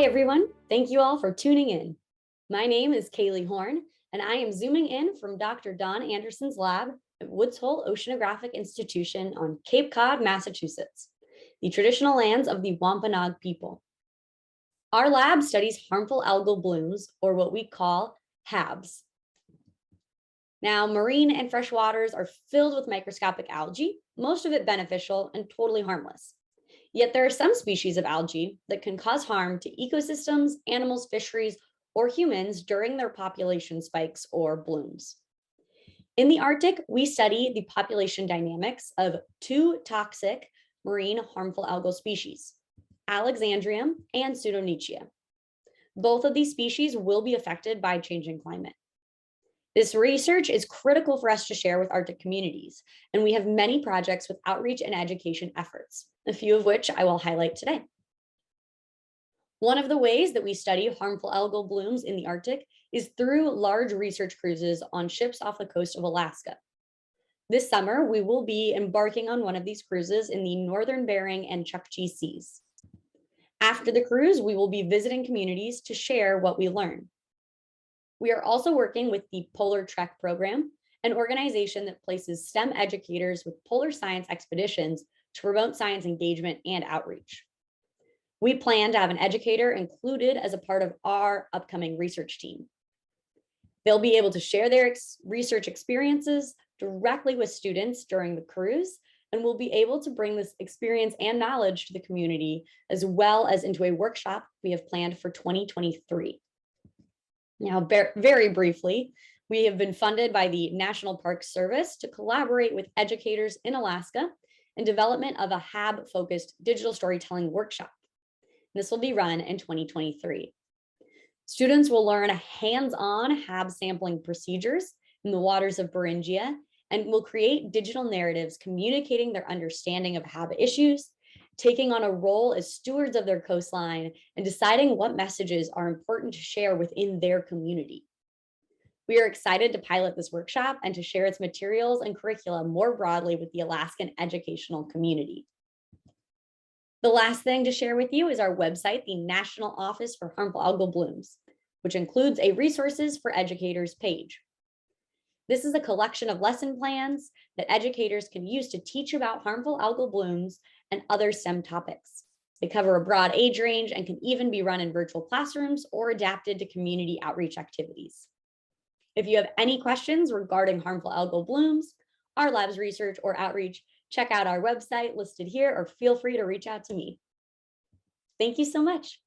Hi, everyone. Thank you all for tuning in. My name is Kaylee Horn, and I am zooming in from Dr. Don Anderson's lab at Woods Hole Oceanographic Institution on Cape Cod, Massachusetts, the traditional lands of the Wampanoag people. Our lab studies harmful algal blooms, or what we call HABs. Now, marine and fresh waters are filled with microscopic algae, most of it beneficial and totally harmless. Yet there are some species of algae that can cause harm to ecosystems, animals, fisheries, or humans during their population spikes or blooms. In the Arctic, we study the population dynamics of two toxic marine harmful algal species, Alexandrium and Pseudonychia. Both of these species will be affected by changing climate. This research is critical for us to share with Arctic communities, and we have many projects with outreach and education efforts, a few of which I will highlight today. One of the ways that we study harmful algal blooms in the Arctic is through large research cruises on ships off the coast of Alaska. This summer, we will be embarking on one of these cruises in the Northern Bering and Chukchi Seas. After the cruise, we will be visiting communities to share what we learn. We are also working with the Polartrec program, an organization that places STEM educators with polar science expeditions to promote science engagement and outreach. We plan to have an educator included as a part of our upcoming research team. They'll be able to share their research experiences directly with students during the cruise, and will be able to bring this experience and knowledge to the community, as well as into a workshop we have planned for 2023. Now, very briefly, we have been funded by the National Park Service to collaborate with educators in Alaska in development of a HAB-focused digital storytelling workshop. This will be run in 2023. Students will learn hands-on HAB sampling procedures in the waters of Beringia and will create digital narratives communicating their understanding of HAB issues, taking on a role as stewards of their coastline, and deciding what messages are important to share within their community. We are excited to pilot this workshop and to share its materials and curriculum more broadly with the Alaskan educational community. The last thing to share with you is our website, the National Office for Harmful Algal Blooms, which includes a resources for educators page. This is a collection of lesson plans that educators can use to teach about harmful algal blooms and other STEM topics. They cover a broad age range and can even be run in virtual classrooms or adapted to community outreach activities. If you have any questions regarding harmful algal blooms, our lab's research or outreach, check out our website listed here or feel free to reach out to me. Thank you so much.